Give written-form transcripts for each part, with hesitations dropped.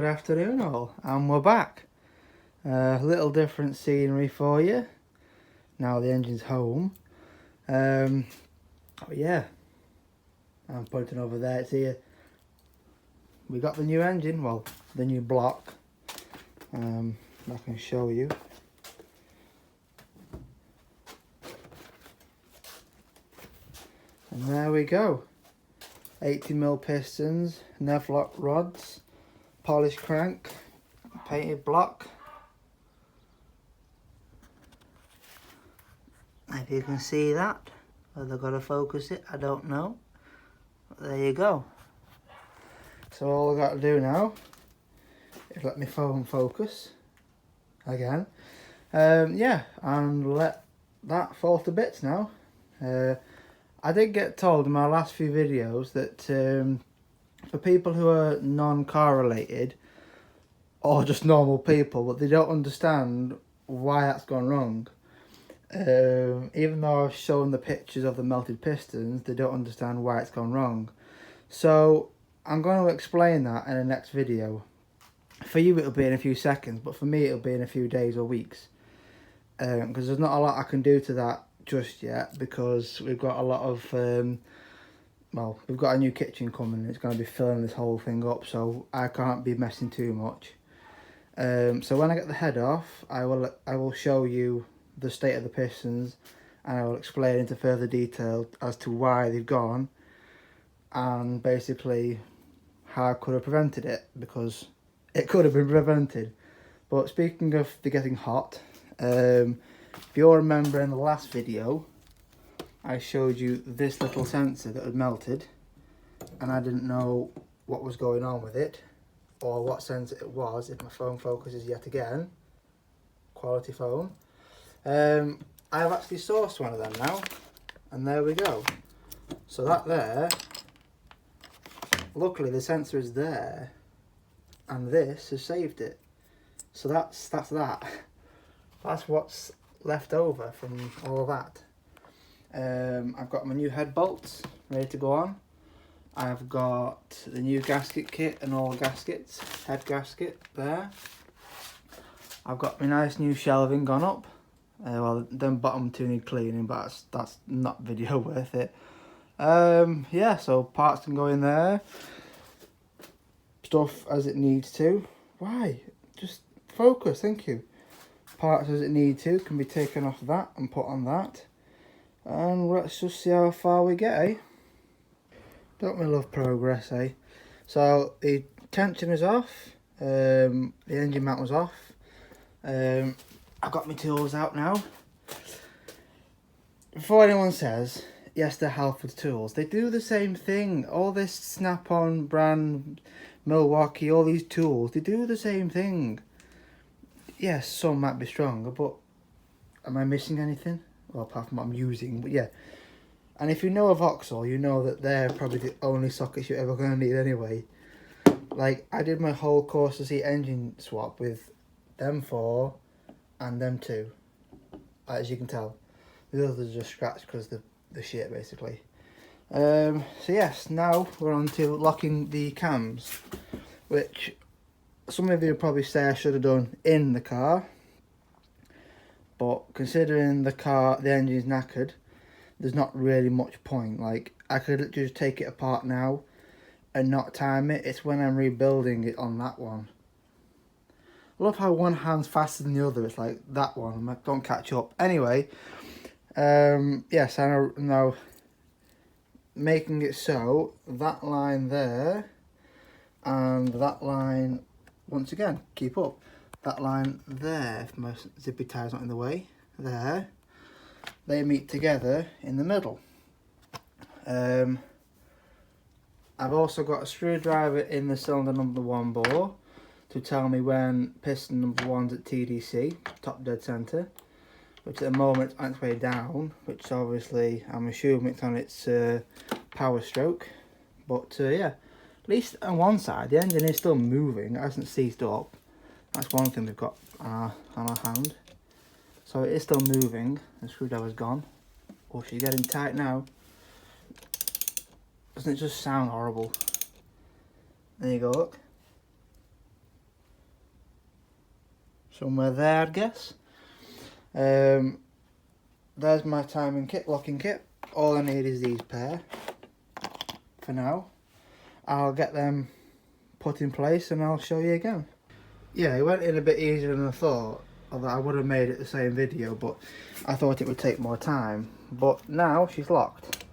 Good afternoon all, and we're back. A little different scenery for you. Now the engine's home. Oh yeah, I'm pointing over there, it's here. We got the new engine, well, the new block. I can show you. And there we go. 80mm pistons, Nevlock rods, polished crank, painted block. If you can see that, whether I've got to focus it, I don't know. But there you go. So all I've got to do now is let my phone focus again. Yeah, and let that fall to bits now. I did get told in my last few videos that for people who are non-car related or just normal people, but they don't understand why that's gone wrong. Even though I've shown the pictures of the melted pistons, they don't understand why it's gone wrong. So I'm going to explain that in the next video. For you it'll be in a few seconds, but for me it'll be in a few days or weeks. Because there's not a lot I can do to that just yet, because we've got a lot of, well, we've got a new kitchen coming and it's going to be filling this whole thing up, so I can't be messing too much. So when I get the head off, I will show you the state of the pistons, and I will explain into further detail as to why they've gone and basically how I could have prevented it, because it could have been prevented. But speaking of the getting hot, if you'll remember in the last video I showed you this little sensor that had melted and I didn't know what was going on with it or what sensor it was. If my phone focuses yet again, quality phone. I have actually sourced one of them now, and there we go. So that there, luckily the sensor is there and this has saved it. So that's that. That's what's left over from all of that. I've got my new head bolts ready to go on. I've got the new gasket kit and all gaskets, head gasket there. I've got my nice new shelving gone up. Well, them bottom two need cleaning, but that's not video worth it. Yeah, so parts can go in there. Stuff as it needs to. Why? Just focus, thank you. Parts as it needs to can be taken off that and put on that. And let's just see how far we get, eh? Don't we love progress, eh? So the tension is off. The engine mount was off. I've got my tools out now. Before anyone says, yes, they're Halford tools, they do the same thing. All this Snap-on brand, Milwaukee, all these tools, they do the same thing. Yes, some might be stronger, but am I missing anything? Well, apart from what I'm using, but yeah. And if you know a Vauxhall, you know that they're probably the only sockets you're ever going to need anyway. Like, I did my whole course to see engine swap with them 4 and them 2, as you can tell. The others are just scratched because the shit, basically. So yes, now we're on to locking the cams, which some of you probably say I should have done in the car, but considering the engine's knackered, there's not really much point. Like, I could just take it apart now and not time it. It's when I'm rebuilding it on that one. I love how one hand's faster than the other. It's like that one. I don't catch up. Anyway, yes, I know now. Making it so that line there and that line, once again, keep up. That line there, if my zippy tie's not in the way, there, they meet together in the middle. I've also got a screwdriver in the cylinder number 1 bore to tell me when piston number 1's at TDC, top dead centre, which at the moment it's on its way down, which obviously I'm assuming it's on its power stroke. But yeah, at least on one side the engine is still moving, it hasn't seized up. That's one thing we've got on our hand. So it is still moving. The screwdriver's gone. Oh, she's getting tight now. Doesn't it just sound horrible? There you go, look. somewhere there, I guess. There's my timing kit, locking kit. All I need is these pair for now. I'll get them put in place and I'll show you again. Yeah, it went in a bit easier than I thought, although I would have made it the same video, but I thought it would take more time. But now she's locked.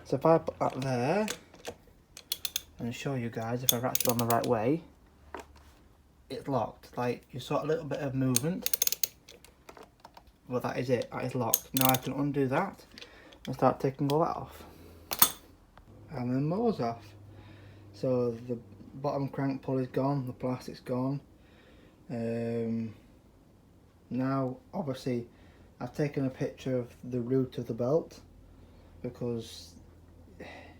So if I put that there and show you guys if I've actually gone the right way, it's locked. Like, you saw a little bit of movement, but that is it, that is locked. Now I can undo that and start taking all that off. And then more's off. So the bottom crank pull is gone, the plastic's gone. Now obviously I've taken a picture of the root of the belt, because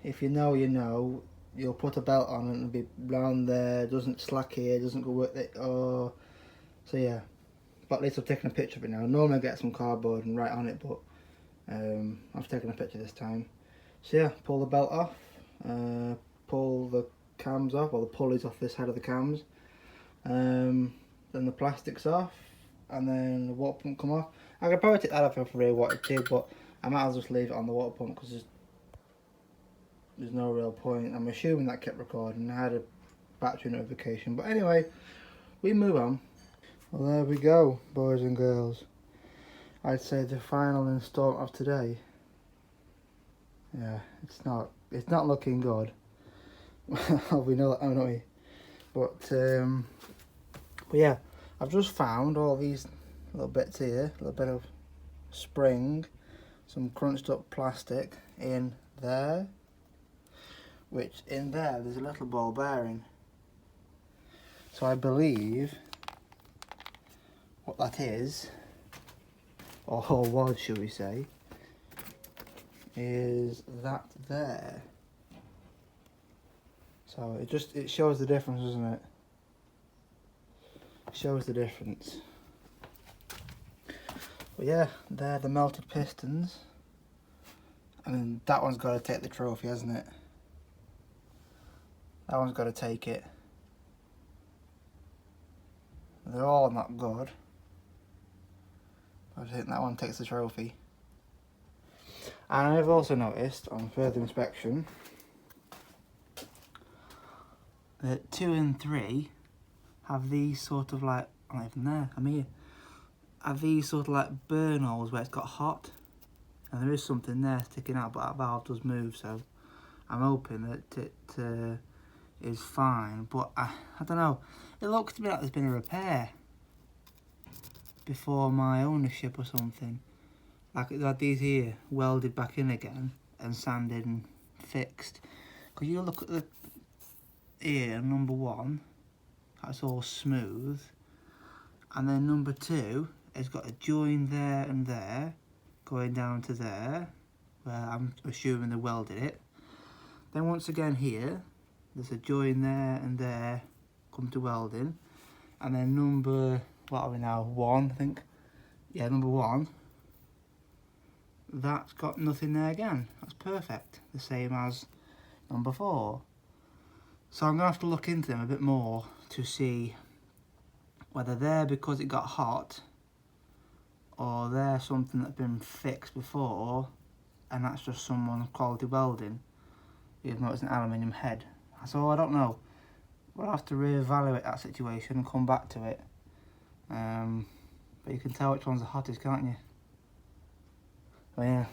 if you know, you know, you'll put a belt on and it'll be round there, doesn't slack here, doesn't go with it, oh, so yeah. But at least I've taken a picture of it now. Normally I get some cardboard and write on it, but I've taken a picture this time. So yeah, pull the belt off, pull the cams off, or the pulleys off this head of the cams, then the plastic's off, and then the water pump come off. I could probably take that off if I really wanted to, but I might as well just leave it on the water pump because there's no real point. I'm assuming that kept recording. I had a battery notification, but anyway, we move on. Well, there we go, boys and girls. I'd say the final installment of today. Yeah, it's not looking good. We know that, don't we? But yeah, I've just found all these little bits here, a little bit of spring, some crunched up plastic in there, which in there there's a little ball bearing. So I believe what that is, or was, should we say, is that there. So it shows the difference, doesn't it? It shows the difference. But yeah, they're the melted pistons. I mean, that one's got to take the trophy, hasn't it? That one's got to take it. They're all not good. I think that one takes the trophy. And I've also noticed on further inspection that 2 and 3 have these sort of like, I'm not even there, I'm here, have these sort of like burn holes where it's got hot, and there is something there sticking out, but that valve does move, so I'm hoping that it is fine. But I don't know, it looks to me like there's been a repair before my ownership or something. Like it had these here welded back in again and sanded and fixed. Because you look at the here, number 1, that's all smooth, and then number 2 has got a join there and there going down to there, where I'm assuming they welded it. Then once again here there's a join there and there come to welding, and then number, what are we now, 1 I think, yeah, number 1, that's got nothing there again. That's perfect, the same as number 4. So I'm going to have to look into them a bit more to see whether they're because it got hot, or they're something that's been fixed before and that's just someone's quality welding, even though it's an aluminium head. So I don't know. We'll have to reevaluate that situation and come back to it. But you can tell which one's the hottest, can't you? Well, yeah.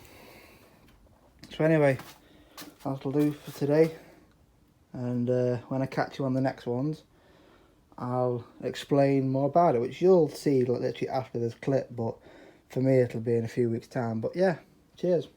So anyway, that'll do for today. And when I catch you on the next ones, I'll explain more about it, which you'll see literally after this clip, but for me it'll be in a few weeks' time. But yeah, cheers.